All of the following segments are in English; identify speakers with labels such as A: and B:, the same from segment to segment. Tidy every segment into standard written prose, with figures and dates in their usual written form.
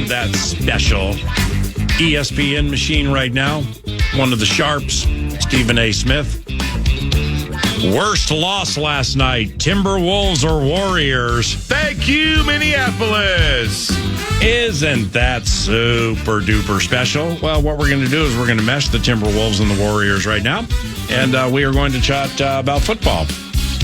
A: that special? ESPN machine right now. One of the sharps, Stephen A. Smith. Worst loss last night, Timberwolves or Warriors?
B: Thank you, Minneapolis.
A: Isn't that super duper special? Well, what we're going to do is we're going to mesh the Timberwolves and the Warriors right now, and we are going to chat about football.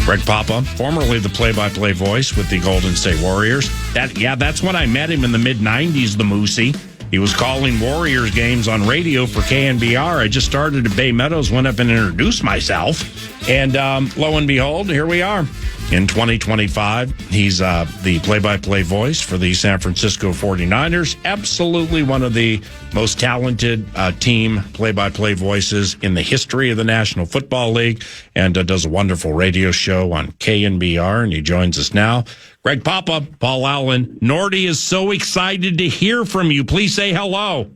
A: Greg Papa, formerly the play-by-play voice with the Golden State Warriors. That's when I met him in the mid-'90s, the Moosey. He was calling Warriors games on radio for KNBR. I just started at Bay Meadows, went up and introduced myself. And lo and behold, here we are. In 2025, he's the play-by-play voice for the San Francisco 49ers. Absolutely one of the most talented team play-by-play voices in the history of the National Football League, and does a wonderful radio show on KNBR, and he joins us now. Greg Papa, Paul Allen. Nordy is so excited to hear from you. Please say hello.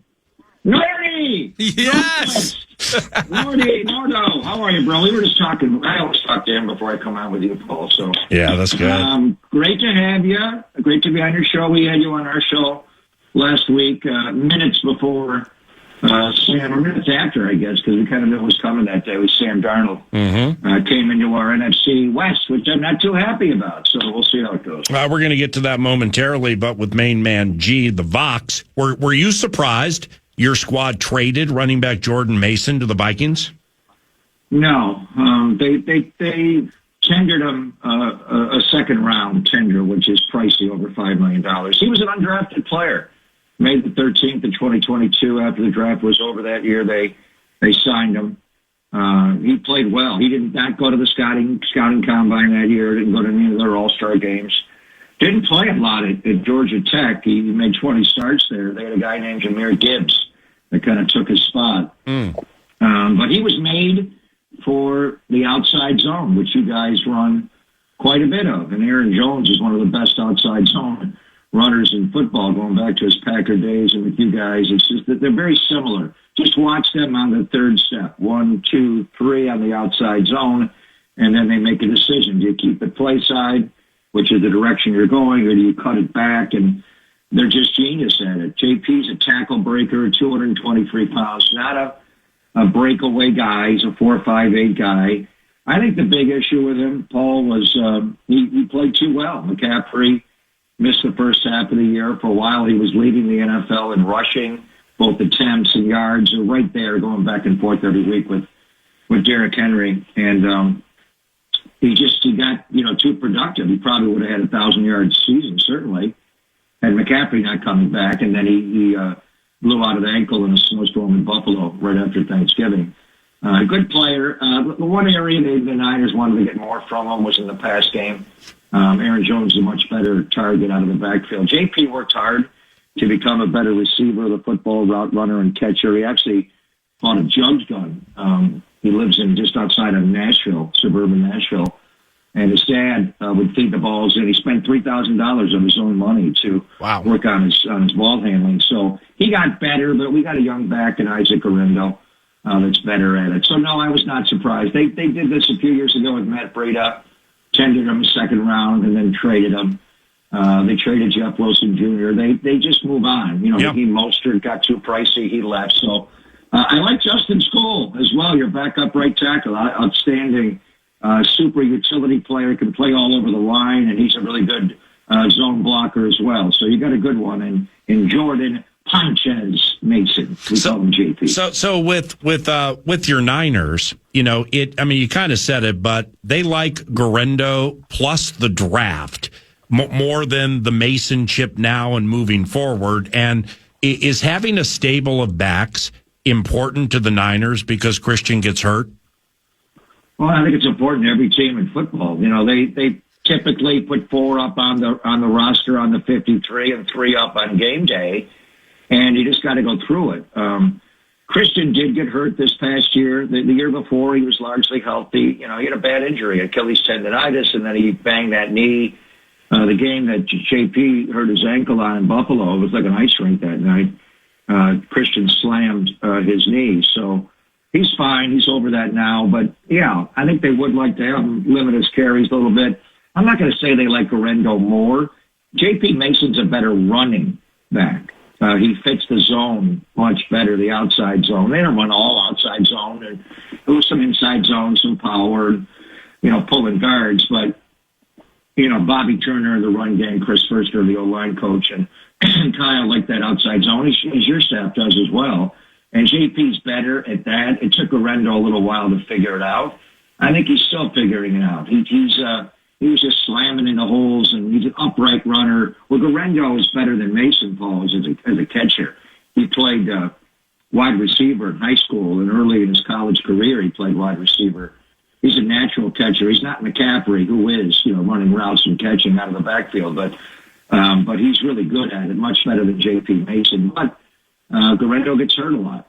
C: Nordy!
B: Yes!
C: Nordo, how are you, bro? We were just talking. I always talk to him before I come on with you, Paul. So
A: yeah, that's good.
C: Great to have you. Great to be on your show. We had you on our show last week, minutes before Sam, or minutes after, I guess, because we kind of knew it was coming that day. With Sam Darnold came into our NFC West, which I'm not too happy about. So we'll see how it goes.
A: We're going to get to that momentarily, but with main man G, the Vox, were you surprised your squad traded running back Jordan Mason to the Vikings?
C: No, they tendered him a second round tender, which is pricey, over $5 million. He was an undrafted player. Made the 13th in 2022. After the draft was over that year, they signed him. He played well. He did not go to the scouting combine that year. Didn't go to any of their All-Star games. Didn't play a lot at Georgia Tech. He made 20 starts there. They had a guy named Jahmyr Gibbs that kind of took his spot. But he was made for the outside zone, which you guys run quite a bit of. And Aaron Jones is one of the best outside zone runners in football, going back to his Packer days and with you guys. It's just that they're very similar. Just watch them on the third step. 1, 2, 3 on the outside zone, and then they make a decision. Do you keep it play side, which is the direction you're going, or do you cut it back? And they're just genius at it. JP's a tackle breaker, 223 pounds, not a breakaway guy. He's a 4.58 guy. I think the big issue with him, Paul, was he played too well. McCaffrey missed the first half of the year. For a while, he was leading the NFL in rushing. Both attempts and yards are right there, going back and forth every week with Derrick Henry. And he got, too productive. He probably would have had a 1,000-yard season, certainly, had McCaffrey not coming back. And then he blew out an ankle in a snowstorm in Buffalo right after Thanksgiving. Good player. The one area the Niners wanted to get more from him was in the pass game. Aaron Jones is a much better target out of the backfield. JP worked hard to become a better receiver, the football route runner and catcher. He actually bought a jugs gun. He lives in just outside of Nashville, suburban Nashville. And his dad would feed the balls in. He spent $3,000 of his own money to work on his ball handling. So he got better, but we got a young back in Isaac Orindo that's better at it. So, no, I was not surprised. They did this a few years ago with Matt Breida, tendered him a second round, and then traded him. They traded Jeff Wilson Jr. They just move on. Raheem Mostert got too pricey. He left. So I like Justin Skoll as well, your backup right tackle. Outstanding super utility player, can play all over the line, and he's a really good zone blocker as well. So you got a good one in Jordan Ponches Mason. We call him JP.
A: So with your Niners, you kind of said it, but they like Guerendo plus the draft more than the Mason chip now and moving forward. And is having a stable of backs important to the Niners because Christian gets hurt?
C: Well, I think it's important to every team in football. They typically put 4 up on the roster on the 53 and 3 up on game day, and you just got to go through it. Christian did get hurt this past year. The year before, he was largely healthy. He had a bad injury, Achilles tendonitis, and then he banged that knee. The game that JP hurt his ankle on in Buffalo, it was like an ice rink that night. Christian slammed his knee, so he's fine. He's over that now. But, yeah, I think they would like to have him limit his carries a little bit. I'm not going to say they like Guerendo more. J.P. Mason's a better running back. He fits the zone much better, the outside zone. They don't run all outside zone. And there was some inside zone, some power, and, pulling guards. But, Bobby Turner, the run game, Chris Furster, the O-line coach, and Kyle like that outside zone, as your staff does as well. And JP's better at that. It took Garendo a little while to figure it out. I think he's still figuring it out. He was just slamming into holes, and he's an upright runner. Well, Garendo is better than Mason Paul as a catcher. He played wide receiver in high school, and early in his college career, he played wide receiver. He's a natural catcher. He's not McCaffrey, who is, running routes and catching out of the backfield, but he's really good at it, much better than J.P. Mason. But Garendo gets hurt a lot,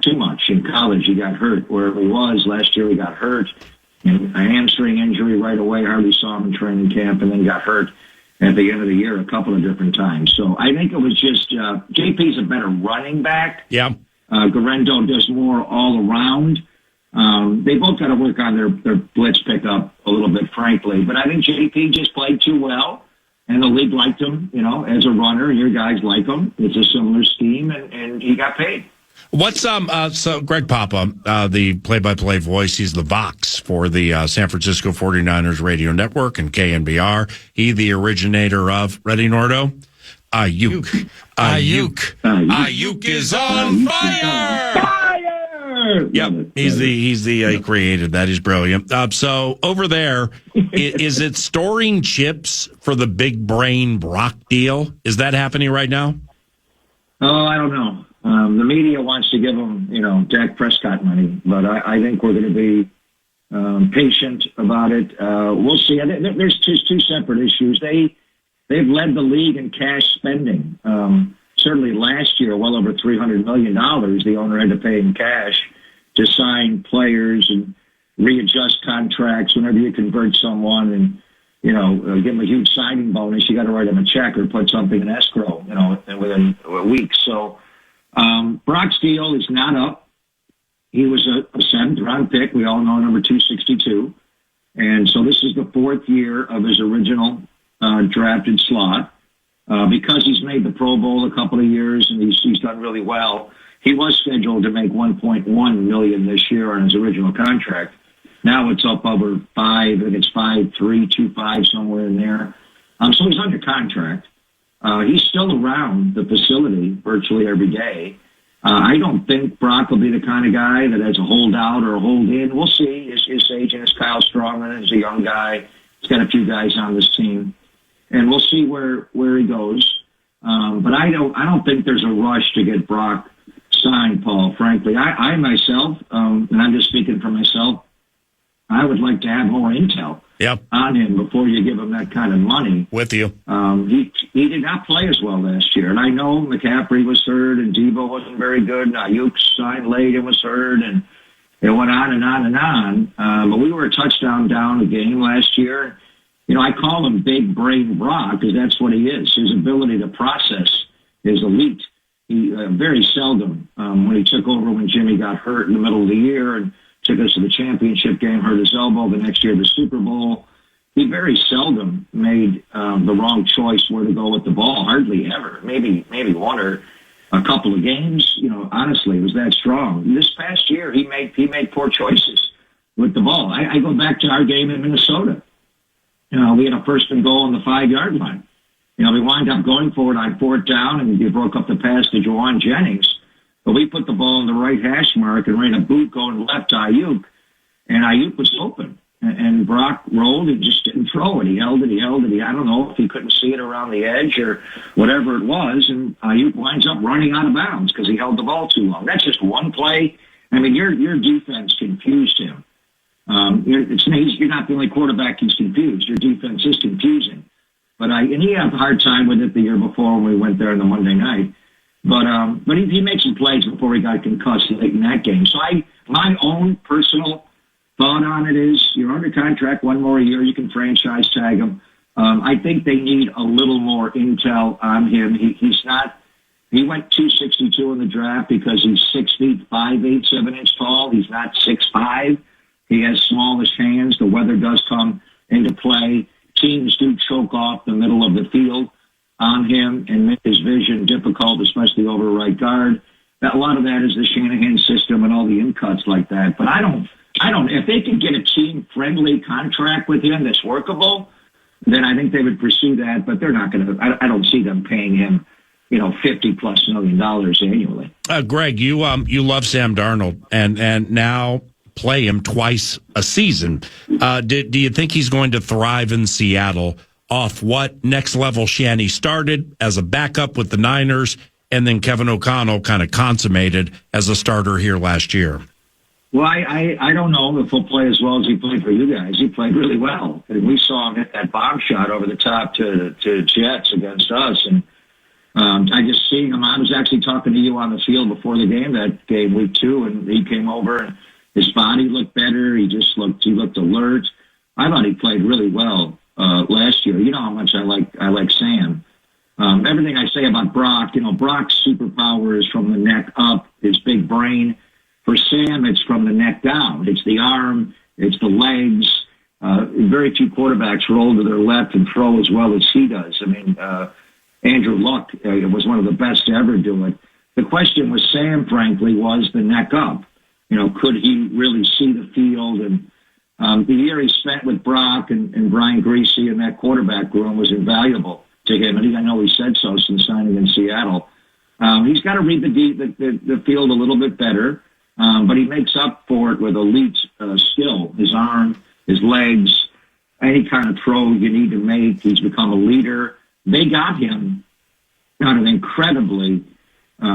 C: too much. In college, he got hurt. Wherever he was last year, he got hurt. And a hamstring injury right away. Hardly saw him in training camp, and then got hurt at the end of the year a couple of different times. So I think it was just JP's a better running back.
A: Yeah.
C: Garendo does more all around. They both got to work on their blitz pickup a little bit, frankly. But I think JP just played too well, and the league liked him, as a runner. Your guys like him. It's a similar scheme, and he got paid.
A: What's so Greg Papa, the play-by-play voice, he's the Vox for the San Francisco 49ers radio network and KNBR. He the originator of, ready, Nordo? Ayuk. Ayuk is on fire!
C: Fire!
A: Yep, he created that. He's brilliant. So over there, is it storing chips for the big brain Brock deal? Is that happening right now?
C: Oh, I don't know. The media wants to give him, Dak Prescott money, but I think we're going to be patient about it. We'll see. There's two separate issues. They've led the league in cash spending. Certainly last year, well over $300 million, the owner had to pay in cash to sign players and readjust contracts whenever you convert someone and, give them a huge signing bonus. You got to write them a check or put something in escrow, within a week. So, Brock's deal is not up. He was a 7th-round pick. We all know number 262. And so this is the 4th year of his original drafted slot. Because he's made the Pro Bowl a couple of years and he's done really well, he was scheduled to make $1.1 million this year on his original contract. Now it's up over 5. I think it's 5.325, somewhere in there. So he's under contract. He's still around the facility virtually every day. I don't think Brock will be the kind of guy that has a holdout or a hold in. We'll see. His agent is Kyle Strongman. He's a young guy. He's got a few guys on this team, and we'll see where he goes. But I don't think there's a rush to get Brock signed, Paul. Frankly, I myself, and I'm just speaking for myself, I would like to have more intel on him before you give him that kind of money.
A: With you.
C: He did not play as well last year. And I know McCaffrey was hurt and Debo wasn't very good. And Ayuk signed late and was hurt. And it went on and on and on. But we were a touchdown down a game last year. I call him Big Brain Brock because that's what he is. His ability to process is elite. He very seldom, when he took over when Jimmy got hurt in the middle of the year and took us to the championship game, hurt his elbow, the next year the Super Bowl. He very seldom made the wrong choice where to go with the ball, hardly ever. Maybe one or a couple of games, honestly, was that strong. This past year, he made poor choices with the ball. I go back to our game in Minnesota. We had a 1st and goal on the 5-yard line. We wind up going for it on 4th down, and you broke up the pass to Javon Jennings. But we put the ball in the right hash mark and ran a boot going left to Ayuk, and Ayuk was open. And Brock rolled and just didn't throw it. He held it. I don't know if he couldn't see it around the edge or whatever it was, and Ayuk winds up running out of bounds because he held the ball too long. That's just one play. I mean, your defense confused him. You're not the only quarterback who's confused. Your defense is confusing. And he had a hard time with it the year before when we went there on the Monday night. But he made some plays before he got concussed late in that game. So my own personal thought on it is you're under contract 1 more year. You can franchise tag him. I think they need a little more intel on him. He went 262 in the draft because he's 6 feet, 5'8", 7 inch tall. He's not 6'5". He has smallish hands. The weather does come into play. Teams do choke off the middle of the field on him and make his vision difficult difficult, especially over right guard. A lot of that is the Shanahan system and all the in-cuts like that. But I don't, if they could get a team-friendly contract with him that's workable, then I think they would pursue that. But they're not going to, I don't see them paying him, $50+ million annually.
A: Greg, you love Sam Darnold and now play him twice a season. Do you think he's going to thrive in Seattle off what next level Shanny started as a backup with the Niners and then Kevin O'Connell kind of consummated as a starter here last year?
C: Well, I don't know if he'll play as well as he played for you guys. He played really well. And we saw him hit that bomb shot over the top to Jets against us. And I just seeing him. I was actually talking to you on the field before the game, that game week 2, and he came over and his body looked better. He looked alert. I thought he played really well last year. You know how much I like Sam. Everything I say about Brock, Brock's superpower is from the neck up, his big brain. For Sam, it's from the neck down. It's the arm, it's the legs. Very few quarterbacks roll to their left and throw as well as he does. I mean, Andrew Luck was one of the best to ever do it. The question with Sam, frankly, was the neck up. Could he really see the field? And the year he spent with Brock and Brian Greasy in that quarterback room was invaluable to him. And I know he said so since signing in Seattle. He's got to read the field a little bit better, but he makes up for it with elite skill. His arm, his legs, any kind of throw you need to make. He's become a leader. They got him on an incredibly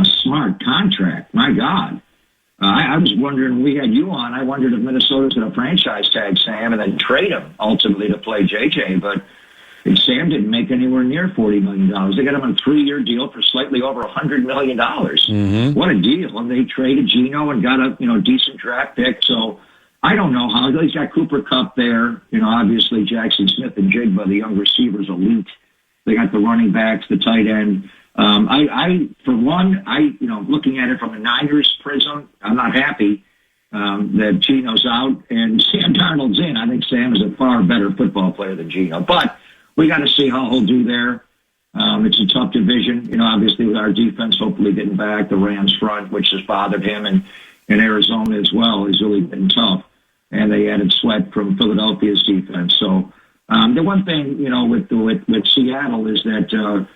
C: smart contract. My God. I was wondering, we had you on, I wondered if Minnesota's going to franchise tag Sam and then trade him ultimately to play JJ, but Sam didn't make anywhere near $40 million. They got him on a 3-year deal for slightly over $100 million. Mm-hmm. What a deal. And they traded Geno and got a decent draft pick. So I don't know how. He's got Cooper Kupp there. Obviously Jackson Smith and Jigba, the young receivers, elite. They got the running backs, the tight end. Looking at it from a Niners prism, I'm not happy that Geno's out and Sam Darnold's in. I think Sam is a far better football player than Geno, but we got to see how he'll do there. It's a tough division, obviously with our defense hopefully getting back. The Rams front, which has bothered him, and Arizona as well, has really been tough. And they added Sweat from Philadelphia's defense. So the one thing, with Seattle is that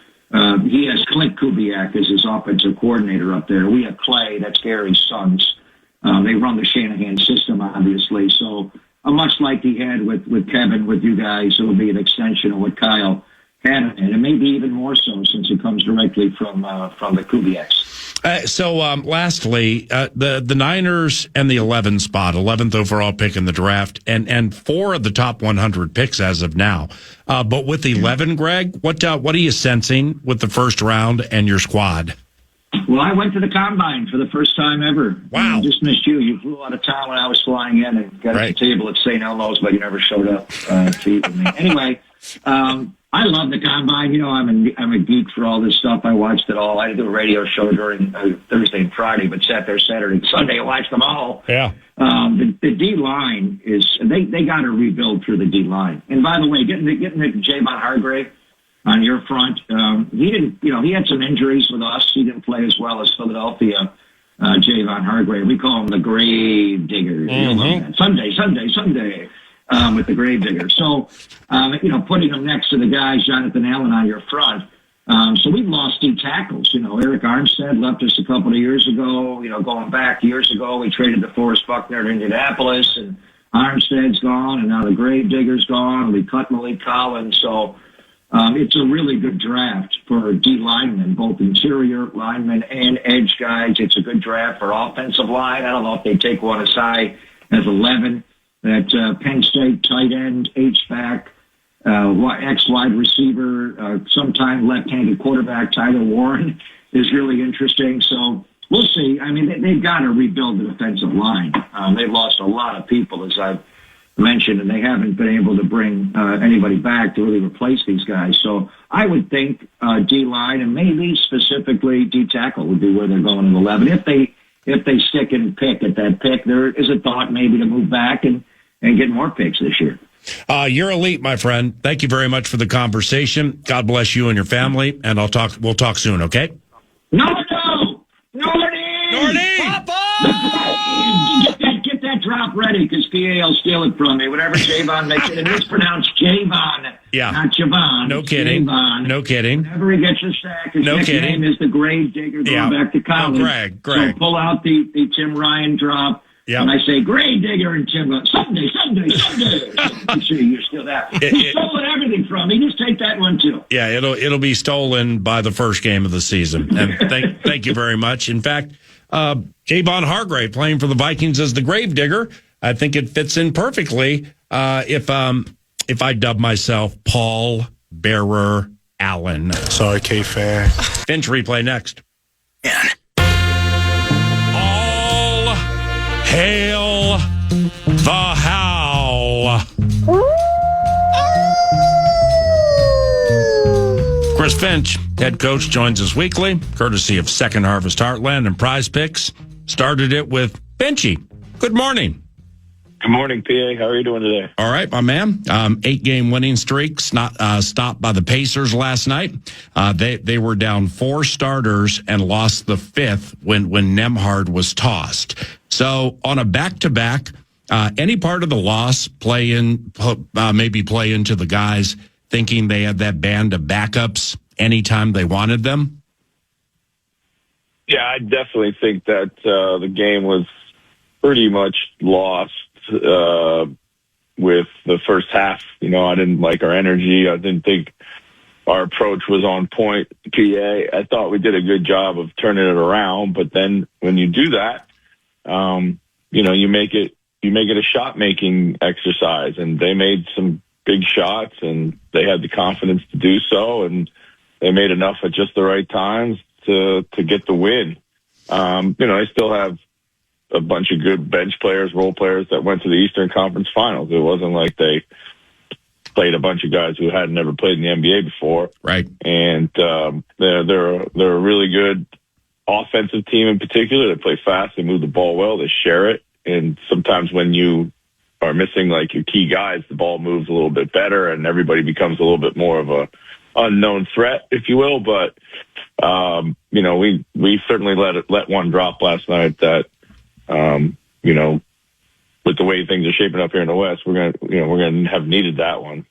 C: he has Clint Kubiak as his offensive coordinator up there. We have Clay, that's Gary's sons. They run the Shanahan system, obviously. So much like he had with Kevin, with you guys, it'll be an extension of what Kyle had, and maybe even more so since it comes directly from the Kubiaks.
A: Lastly, the Niners and the 11 spot, 11th overall pick in the draft, and 4 of the top 100 picks as of now. But with 11, Greg, what are you sensing with the first round and your squad?
C: Well, I went to the Combine for the first time ever.
A: Wow.
C: I just missed you. You flew out of town when I was flying in and got at the table at St. Elmo's, but you never showed up to eat with me. Anyway, I love the Combine. I'm a geek for all this stuff. I watched it all. I do a radio show during Thursday and Friday, but sat there Saturday and Sunday and watched them all.
A: Yeah.
C: The D-line is, they got to rebuild through the D-line. And by the way, getting Javon Hargrave on your front, he didn't, he had some injuries with us. He didn't play as well as Philadelphia, Javon Hargrave. We call him the grave digger. Mm-hmm. Sunday. With the grave digger. So, putting him next to the guys, Jonathan Allen on your front. So we've lost D tackles. Eric Armstead left us a couple of years ago. Going back years ago, we traded DeForest Buckner to Indianapolis, and Armstead's gone, and now the grave digger's gone. We cut Malik Collins. So it's a really good draft for D linemen, both interior linemen and edge guys. It's a good draft for offensive line. I don't know if they take one as high as 11. That Penn State tight end, H-back, ex-wide receiver, sometime left-handed quarterback, Tyler Warren, is really interesting. So we'll see. I mean, they've got to rebuild the defensive line. They've lost a lot of people, as I've mentioned, and they haven't been able to bring anybody back to really replace these guys. So I would think D-line and maybe specifically D-tackle would be where they're going in 11. If they stick and pick at that pick, there is a thought maybe to move back and get more picks this year.
A: You're elite, my friend. Thank you very much for the conversation. God bless you and your family, and we'll talk soon, okay? Nordy!
C: Get that drop ready, because PA will steal it from me. Whenever Javon makes it, and it's pronounced Javon, not Javon.
A: No kidding.
C: Javon.
A: No kidding.
C: Whenever he gets a sack, his nickname is the Grave Digger, going back to college.
A: Oh, Greg.
C: So pull out the Tim Ryan drop.
A: Yep.
C: And I say, Grave Digger, and Tim goes, Sunday. I'm sure you steal that. He's stolen everything from me. Just take that one, too.
A: Yeah, it'll be stolen by the first game of the season. And thank you very much. In fact, Javon Hargrave playing for the Vikings as the Grave Digger. I think it fits in perfectly if I dub myself Paul Bearer Allen.
D: Sorry, KFAN.
A: Finch replay next. All hail the howl. Chris Finch, head coach, joins us weekly, courtesy of Second Harvest Heartland and Prize Picks. Started it with Finchy. Good morning.
E: Good morning, PA. How are you doing today?
A: All right, my man. 8-game winning streaks, stopped by the Pacers last night. They were down 4 starters and lost the 5th when Nembhard was tossed. So on a back-to-back, any part of the loss maybe play into the guys thinking they had that band of backups anytime they wanted them?
E: Yeah, I definitely think that the game was pretty much lost with the first half. You know, I didn't like our energy. I didn't think our approach was on point. PA, I thought we did a good job of turning it around, but then when you do that, you make it a shot making exercise, and they made some big shots, and they had the confidence to do so, and they made enough at just the right times to get the win. I still have a bunch of good bench players, role players that went to the Eastern Conference Finals. It wasn't like they played a bunch of guys who hadn't never played in the NBA before.
A: Right.
E: And they're a really good offensive team in particular. They play fast, they move the ball well, they share it. And sometimes when you are missing like your key guys, the ball moves a little bit better and everybody becomes a little bit more of a unknown threat, if you will. But we certainly let one drop last night that with the way things are shaping up here in the West, we're gonna have needed that one.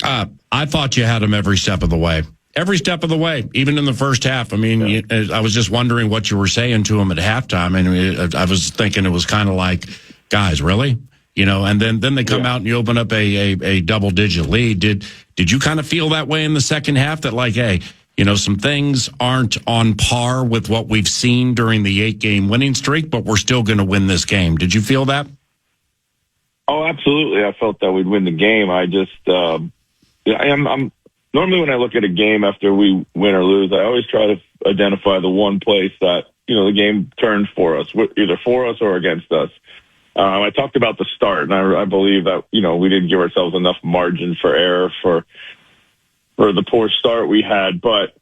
A: I thought you had them every step of the way. Every step of the way, even in the first half. I mean, I was just wondering what you were saying to them at halftime, and I was thinking it was kind of like, guys, really? And then they come out and you open up a double-digit lead. Did you kind of feel that way in the second half, that like, hey, some things aren't on par with what we've seen during the 8-game winning streak, but we're still going to win this game? Did you feel that?
E: Oh, absolutely. I felt that we'd win the game. I just, I'm normally when I look at a game after we win or lose, I always try to identify the one place that, the game turned for us, either for us or against us. I talked about the start, and I believe that, we didn't give ourselves enough margin for error for the poor start we had. But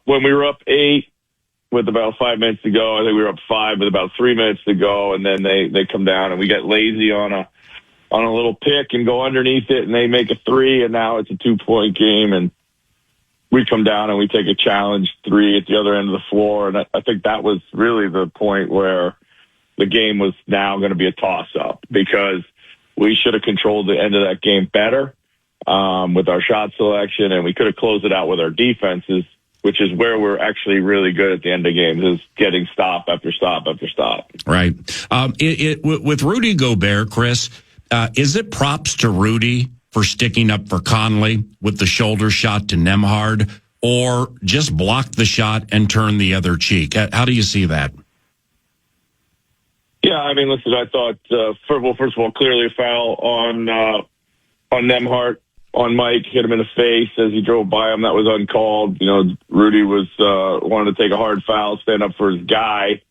E: when we were up 8 with about 5 minutes to go, I think we were up 5 with about 3 minutes to go, and then they come down and we get lazy on a little pick and go underneath it, and they make a 3, and now it's a 2-point game, and we come down and we take a challenge 3 at the other end of the floor. And I think that was really the point where the game was now going to be a toss-up, because we should have controlled the end of that game better with our shot selection, and we could have closed it out with our defenses, which is where we're actually really good at the end of games, is getting stop after stop after stop.
A: Right. With Rudy Gobert, Chris, is it props to Rudy for sticking up for Conley with the shoulder shot to Nembhard, or just block the shot and turn the other cheek? How do you see that?
E: Yeah, I mean, listen, I thought, first of all, clearly a foul on Nembhard, on Mike, hit him in the face as he drove by him. That was uncalled. Rudy was wanted to take a hard foul, stand up for his guy.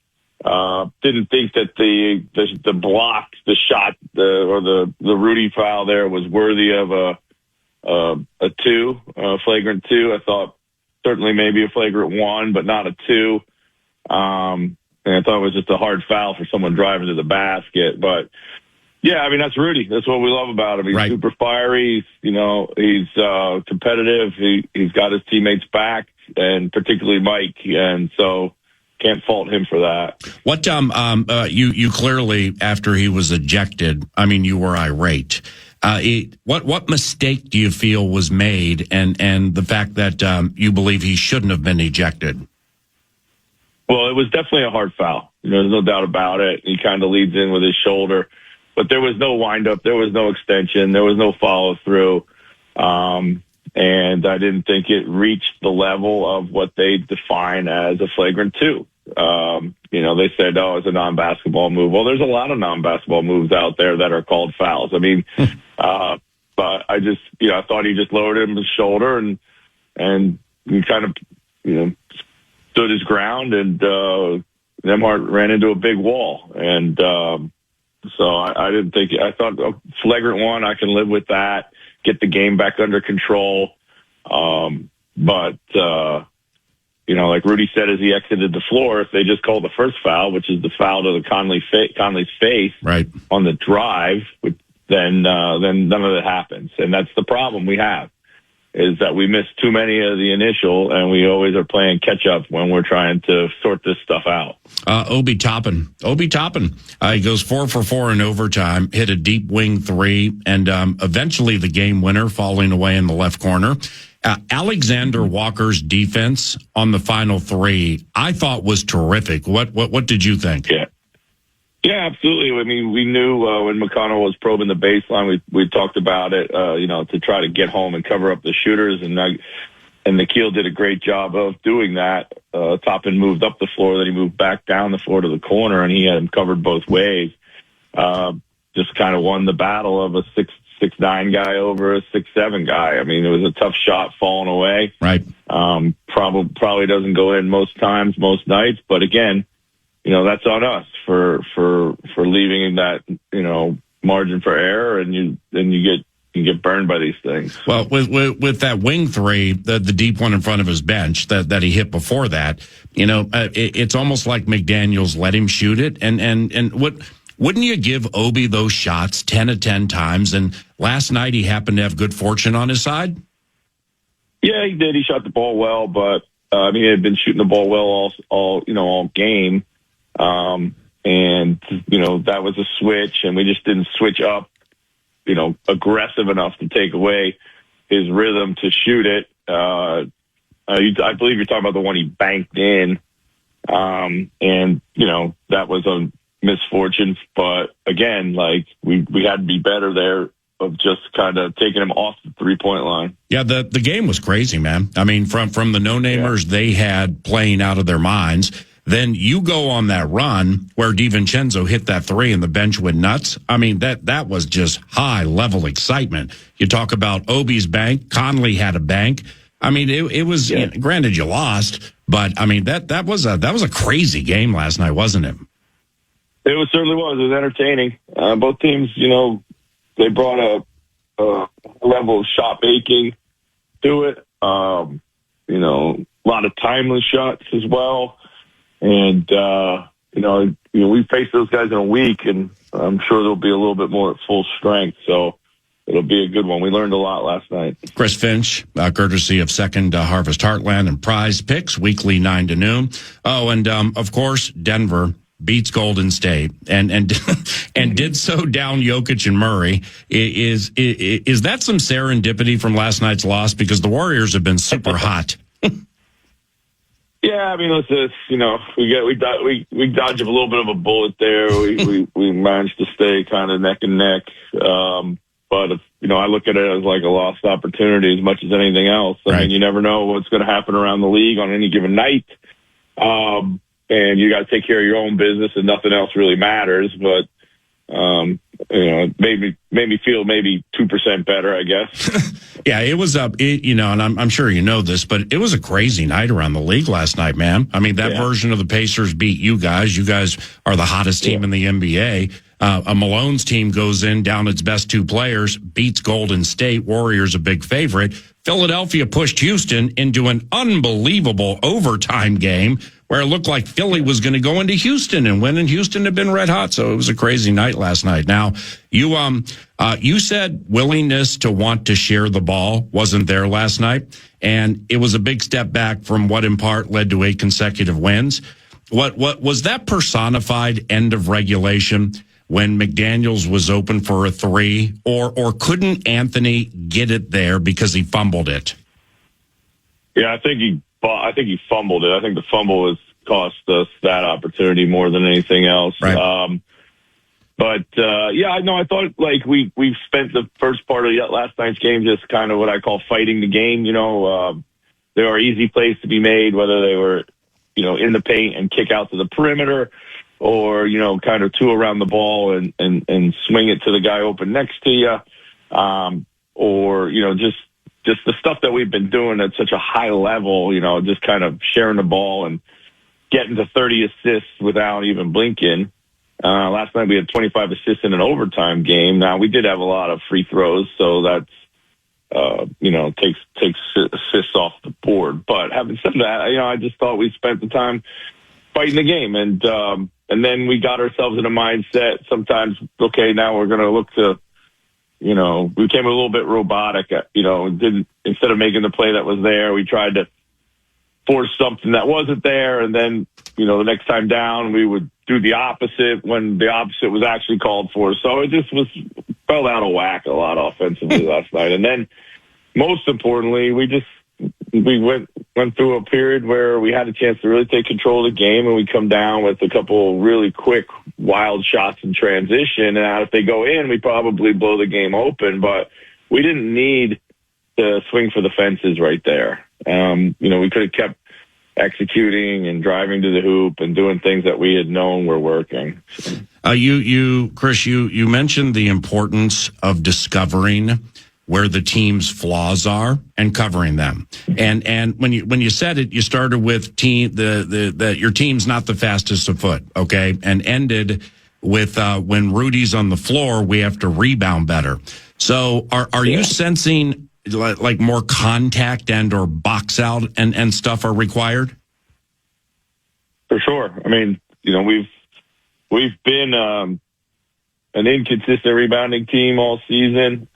E: Didn't think that the block, the shot, or the Rudy foul there was worthy of a 2, flagrant 2. I thought certainly maybe a flagrant 1, but not a 2. And I thought it was just a hard foul for someone driving to the basket. But Yeah, I mean, that's Rudy. That's what we love about him. He's
A: right.
E: super fiery. He's competitive. He's got his teammates back, and particularly Mike. And so can't fault him for that.
A: What you clearly, after he was ejected, I mean, you were irate. What mistake do you feel was made, and the fact that you believe he shouldn't have been ejected?
E: Well, it was definitely a hard foul. There's no doubt about it. He kind of leads in with his shoulder, but there was no windup, there was no extension, there was no follow through, and I didn't think it reached the level of what they define as a flagrant 2. They said, "Oh, it's a non-basketball move." Well, there's a lot of non-basketball moves out there that are called fouls. I mean, but I just, I thought he just lowered his shoulder and he kind of, stood his ground, and Nembhard ran into a big wall. And so I didn't think, I thought flagrant 1, I can live with that, get the game back under control. But like Rudy said as he exited the floor, if they just called the first foul, which is the foul to the Conley's face
A: right
E: on the drive, then none of it happens. And that's the problem we have, is that we miss too many of the initial, and we always are playing catch up when we're trying to sort this stuff out.
A: Obi Toppin. He goes 4 for 4 in overtime, hit a deep wing 3, and eventually the game winner falling away in the left corner. Alexander Walker's defense on the final 3, I thought was terrific. What did you think?
E: Yeah, absolutely. I mean, we knew when McConnell was probing the baseline, we talked about it, to try to get home and cover up the shooters, and Nikhil did a great job of doing that. Toppin moved up the floor, then he moved back down the floor to the corner, and he had him covered both ways. Just kind of won the battle of a 6'9" guy over a 6'7" guy. I mean, it was a tough shot falling away.
A: Right.
E: Probably doesn't go in most times, most nights, but again, that's on us for leaving that, margin for error, and you get burned by these things. Well,
A: with that wing 3, the deep one in front of his bench that he hit before that, it's almost like McDaniels let him shoot it, and wouldn't you give Obi those shots 10 of 10 times? And last night he happened to have good fortune on his side.
E: Yeah, he did. He shot the ball well, but he had been shooting the ball well all game. And that was a switch, and we just didn't switch up, aggressive enough to take away his rhythm to shoot it. I believe you're talking about the one he banked in. And that was a misfortune, but again, we had to be better there of just kind of taking him off the 3-point line.
A: Yeah, the game was crazy, man. I mean, from the no-namers they had playing out of their minds. Then you go on that run where DiVincenzo hit that 3 and the bench went nuts. I mean, that was just high-level excitement. You talk about Obi's bank. Conley had a bank. I mean, it was, granted you lost, but I mean, that was a crazy game last night, wasn't it?
E: It certainly was. It was entertaining. Both teams, they brought a level of shot making to it. A lot of timeless shots as well. And, we face those guys in a week, and I'm sure they'll be a little bit more at full strength. So it'll be a good one. We learned a lot last night.
A: Chris Finch, courtesy of Second Harvest Heartland and Prize Picks, weekly 9 to noon. Oh, and of course, Denver beats Golden State and did so down Jokic and Murray. Is that some serendipity from last night's loss? Because the Warriors have been super hot.
E: Yeah, I mean, let's just, we dodged a little bit of a bullet there. We managed to stay kind of neck and neck. But I look at it as like a lost opportunity as much as anything else. I mean, you never know what's going to happen around the league on any given night. And you got to take care of your own business, and nothing else really matters. But it made me feel maybe 2% better, I guess.
A: Yeah, it was and I'm sure you know this, but it was a crazy night around the league last night, man. I mean, that version of the Pacers beat you guys. You guys are the hottest team in the NBA. A Malone's team goes in, down its best 2 players, beats Golden State. Warriors a big favorite. Philadelphia pushed Houston into an unbelievable overtime game where it looked like Philly was going to go into Houston and win, and Houston had been red hot. So it was a crazy night last night. Now, you said willingness to want to share the ball wasn't there last night, and it was a big step back from what in part led to 8 consecutive wins. What was that personified end of regulation when McDaniels was open for a 3, or couldn't Anthony get it there because he fumbled it?
E: Yeah, I think he fumbled it. I think the fumble has cost us that opportunity more than anything else.
A: Right.
E: I thought like we spent the first part of last night's game just kind of what I call fighting the game. There are easy plays to be made, whether they were, in the paint and kick out to the perimeter, or, kind of 2 around the ball and swing it to the guy open next to you. Or, just the stuff that we've been doing at such a high level, just kind of sharing the ball and getting to 30 assists without even blinking. Last night we had 25 assists in an overtime game. Now we did have a lot of free throws, so that's, takes assists off the board. But having said that, I just thought we spent the time fighting the game, and then we got ourselves in a mindset sometimes, okay, now we're going to look to, we became a little bit robotic, instead of making the play that was there, we tried to force something that wasn't there. And then, the next time down, we would do the opposite when the opposite was actually called for. So it just fell out of whack a lot offensively last night. And then most importantly, we went through a period where we had a chance to really take control of the game, and we come down with a couple really quick, wild shots in transition. And if they go in, we probably blow the game open, but we didn't need to swing for the fences right there. We could have kept executing and driving to the hoop and doing things that we had known were working.
A: Chris, you mentioned the importance of discovering where the team's flaws are and covering them. And when you said it, you started with that your team's not the fastest of foot, okay, and ended with when Rudy's on the floor, we have to rebound better. So are you sensing like more contact and or box out and stuff are required?
E: For sure. I mean, we've been an inconsistent rebounding team all season.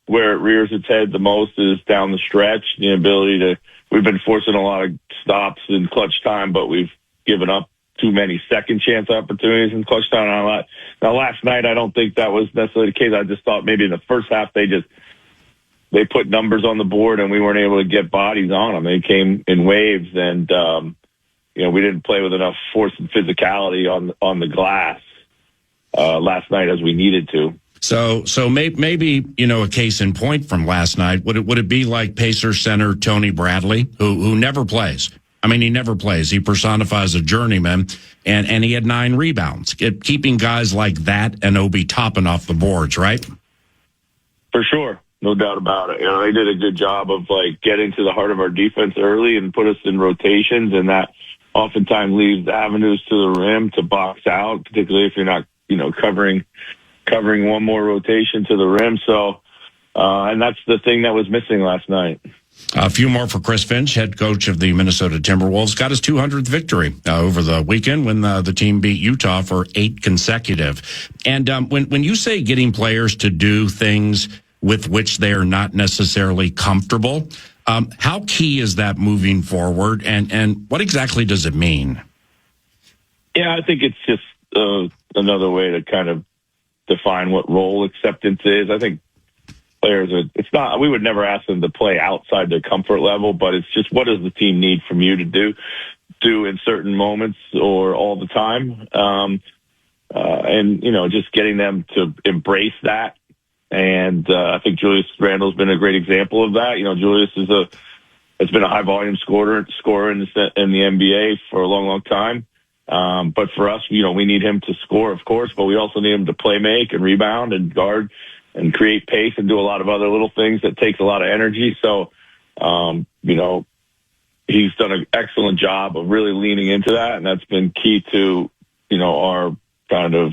E: Where it rears its head the most is down the stretch. The ability we've been forcing a lot of stops in clutch time, but we've given up too many second chance opportunities in clutch time a lot. Now, last night, I don't think that was necessarily the case. I just thought maybe in the first half they put numbers on the board and we weren't able to get bodies on them. They came in waves, and we didn't play with enough force and physicality on the glass last night as we needed to.
A: So maybe a case in point from last night, would it be like Pacer center Tony Bradley, who never plays? I mean, he never plays. He personifies a journeyman, and he had 9 rebounds. Keeping guys like that and Obi Toppin off the boards, right?
E: For sure. No doubt about it. They did a good job of getting to the heart of our defense early and put us in rotations, and that oftentimes leaves avenues to the rim to box out, particularly if you're not, covering one more rotation to the rim. So, and that's the thing that was missing last night.
A: A few more for Chris Finch, head coach of the Minnesota Timberwolves. Got his 200th victory over the weekend when the team beat Utah for 8 consecutive. And when you say getting players to do things with which they are not necessarily comfortable, how key is that moving forward? And what exactly does it mean?
E: Yeah, I think it's just another way to kind of define what role acceptance is. I think players we would never ask them to play outside their comfort level, but it's just what does the team need from you to do in certain moments or all the time. And, just getting them to embrace that. And I think Julius Randle's been a great example of that. Julius has been a high volume scorer in the NBA for a long, long time. But for us, we need him to score, of course, but we also need him to play make and rebound and guard and create pace and do a lot of other little things that takes a lot of energy. So, he's done an excellent job of really leaning into that. And that's been key to, our kind of,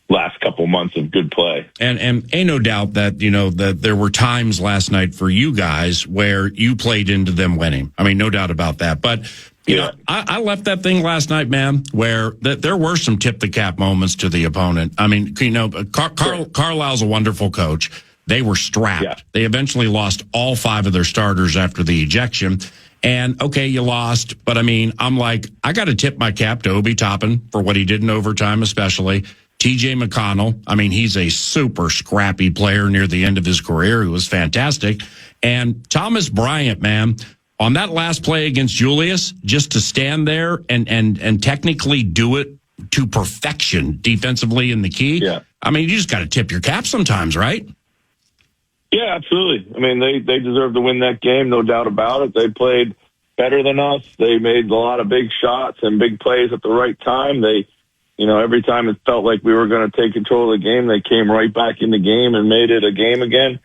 E: last couple months of good play. And
A: ain't no doubt that, that there were times last night for you guys where you played into them winning. I mean, no doubt about that. But You know, I left that thing last night, man, where there were some tip the cap moments to the opponent. I mean, you know, Carlisle's a wonderful coach. They were strapped. Yeah. They eventually lost all 5 of their starters after the ejection. And, okay, you lost. But, I mean, I'm like, I got to tip my cap to Obi Toppin for what he did in overtime, especially. TJ McConnell, I mean, he's a super scrappy player near the end of his career. He was fantastic. And Thomas Bryant, man, on that last play against Julius, just to stand there and technically do it to perfection defensively in the key. Yeah. I mean, you just got to tip your cap sometimes, right?
E: Yeah, absolutely. I mean, they deserve to win that game, no doubt about it. They played better than us. They made a lot of big shots and big plays at the right time. They, you know, every time it felt like we were going to take control of the game, they came right back in the game and made it a game again.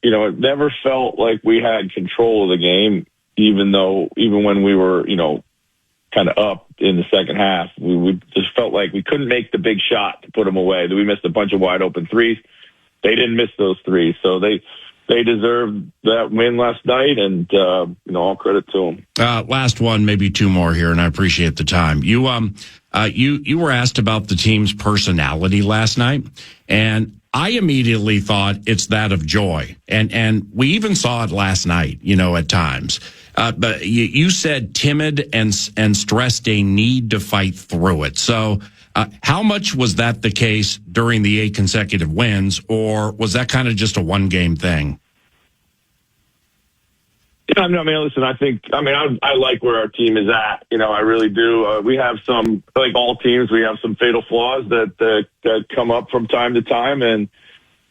E: You know, it never felt like we had control of the game, even when we were, you know, kind of up in the second half. We just felt like we couldn't make the big shot to put them away. We missed a bunch of wide open threes. They didn't miss those threes. So they deserved that win last night, and, you know, all credit to them.
A: Last one, maybe 2 more here, and I appreciate the time. You were asked about the team's personality last night, and I immediately thought it's that of joy. And we even saw it last night, you know, at times. But you said timid and stressed a need to fight through it. So how much was that the case during the 8 consecutive wins, or was that kind of just a one-game thing?
E: Yeah, I mean, listen, I like where our team is at. You know, I really do. We have some, like all teams, we have some fatal flaws that come up from time to time. And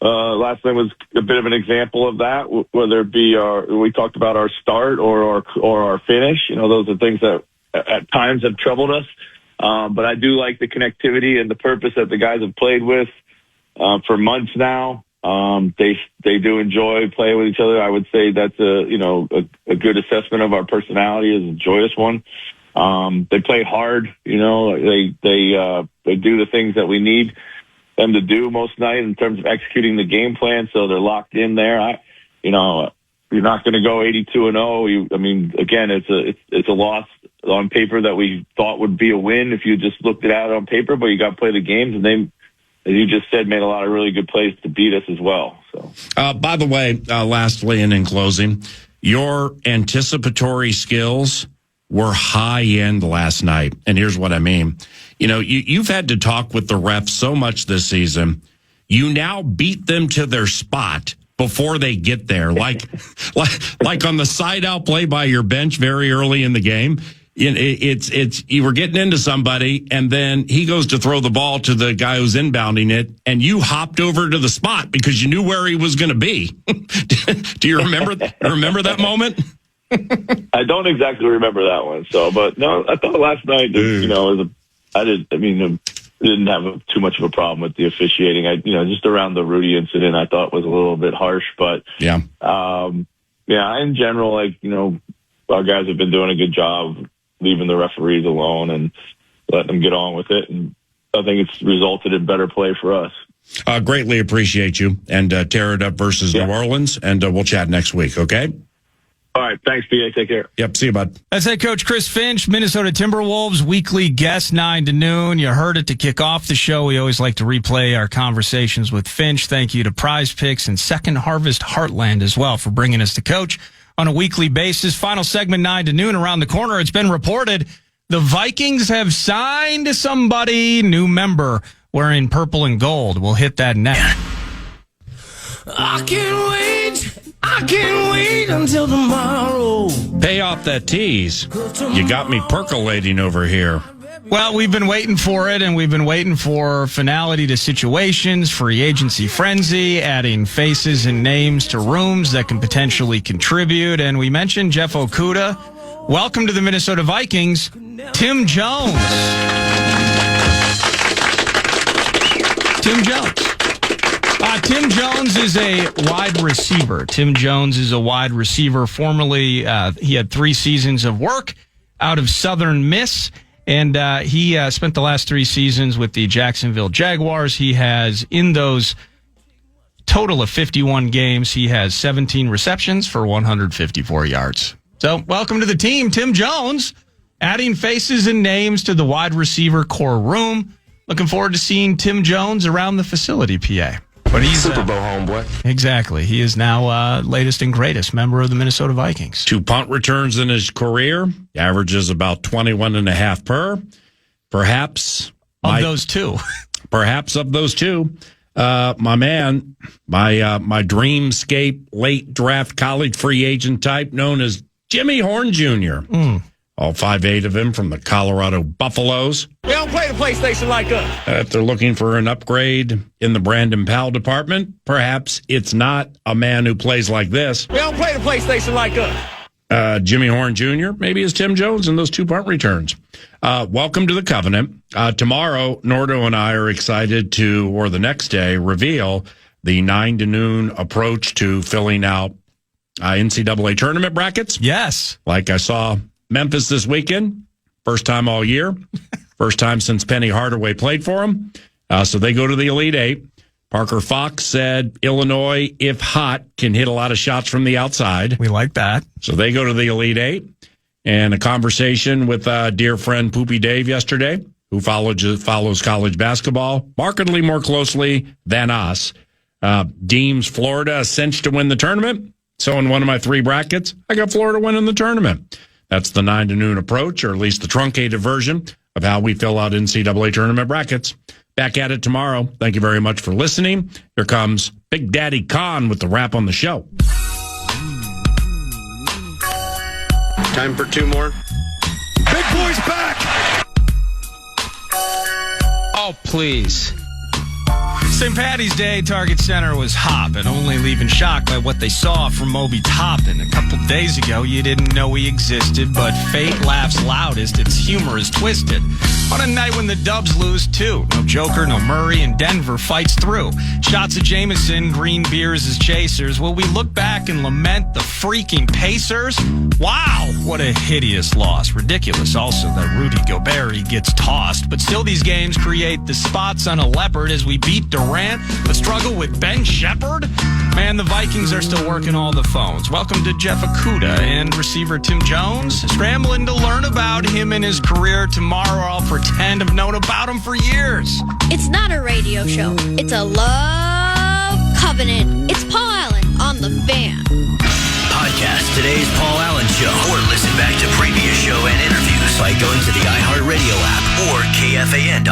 E: last night was a bit of an example of that, whether it be we talked about our start or our finish. You know, those are things that at times have troubled us. But I do like the connectivity and the purpose that the guys have played with for months now. They do enjoy playing with each other. I would say that's a good assessment of our personality, is a joyous one. They play hard, you know, they do the things that we need them to do most night in terms of executing the game plan. So they're locked in there. You're not going to go 82-0. I mean, again, it's a loss on paper that we thought would be a win if you just looked it out on paper, but you got to play the games, and they, as you just said, made a lot of really good plays to beat us as well. So,
A: by the way, lastly and in closing, your anticipatory skills were high end last night. And here's what I mean. You know, you've had to talk with the refs so much this season. You now beat them to their spot before they get there. Like on the side out play by your bench very early in the game. It's you were getting into somebody, and then he goes to throw the ball to the guy who's inbounding it, and you hopped over to the spot because you knew where he was going to be. Do you remember that moment?
E: I don't exactly remember that one. So, but no, I thought last night, you know, I didn't have too much of a problem with the officiating. Just around the Rudy incident, I thought was a little bit harsh, but
A: yeah,
E: in general, our guys have been doing a good job leaving the referees alone and letting them get on with it. And I think it's resulted in better play for us.
A: Greatly appreciate you, and tear it up versus New Orleans, and we'll chat next week. Okay.
E: All right. Thanks, PA. Take care.
A: Yep. See you, bud.
D: That's head coach Chris Finch, Minnesota Timberwolves weekly guest 9 to noon. You heard it to kick off the show. We always like to replay our conversations with Finch. Thank you to Prize Picks and Second Harvest Heartland as well for bringing us to coach on a weekly basis. Final segment 9 to noon around the corner. It's been reported the Vikings have signed somebody, new member wearing purple and gold. We'll hit that next.
F: I can't wait until tomorrow.
A: Pay off that tease. You got me percolating over here.
D: Well, we've been waiting for it, and we've been waiting for finality to situations, free agency frenzy, adding faces and names to rooms that can potentially contribute. And we mentioned Jeff Okudah. Welcome to the Minnesota Vikings, Tim Jones. Tim Jones is a wide receiver. Tim Jones is a wide receiver. Formerly, he had 3 seasons of work out of Southern Miss, and he spent the last 3 seasons with the Jacksonville Jaguars. He has, in those total of 51 games, he has 17 receptions for 154 yards. So welcome to the team, Tim Jones, adding faces and names to the wide receiver core room. Looking forward to seeing Tim Jones around the facility, PA. But he's
B: Super Bowl homeboy.
D: Exactly. He is now latest and greatest member of the Minnesota Vikings.
A: 2 punt returns in his career. He averages about 21.5 per. Perhaps
D: of those two.
A: Perhaps of those two. My man, my dreamscape late draft college free agent type known as Jimmy Horn Jr. All 5'8" of him from the Colorado Buffaloes.
F: They don't play the PlayStation like us.
A: If they're looking for an upgrade in the Brandon Powell department, perhaps it's not a man who plays like this.
F: They don't play the PlayStation like us.
A: Jimmy Horn Jr., maybe is Tim Jones in those 2 punt returns. Welcome to the Covenant. Tomorrow, Nordo and I are excited to, or the next day, reveal the 9 to noon approach to filling out NCAA tournament brackets.
D: Yes.
A: Like I saw Memphis this weekend, first time all year, first time since Penny Hardaway played for them. So they go to the Elite Eight. Parker Fox said Illinois, if hot, can hit a lot of shots from the outside.
D: We like that.
A: So they go to the Elite Eight. And a conversation with dear friend Poopy Dave yesterday, who follows college basketball markedly more closely than us, deems Florida a cinch to win the tournament. So in one of my 3 brackets, I got Florida winning the tournament. That's the 9 to noon approach, or at least the truncated version of how we fill out NCAA tournament brackets. Back at it tomorrow. Thank you very much for listening. Here comes Big Daddy Khan with the wrap on the show.
B: Time for 2 more.
F: Big boy's back.
D: Oh, please. St. Patty's Day, Target Center was hopping, only leaving shocked by what they saw from Moby Toppin. A couple days ago, you didn't know he existed, but fate laughs loudest, its humor is twisted. On a night when the Dubs lose, too. No Joker, no Murray, and Denver fights through. Shots of Jameson, green beers as chasers. Will we look back and lament the freaking Pacers? Wow, what a hideous loss. Ridiculous also that Rudy Gobert gets tossed, but still these games create the spots on a leopard as we beat Durant, but struggle with Ben Shepherd? Man, the Vikings are still working all the phones. Welcome to Jeff Okuda and receiver Tim Jones. Scrambling to learn about him and his career. Tomorrow I'll pretend I've known about him for years.
G: It's not a radio show. It's a love covenant. It's Paul Allen on the Fan.
H: Podcast today's Paul Allen Show, or listen back to previous show and interviews by going to the iHeartRadio app or KFAN.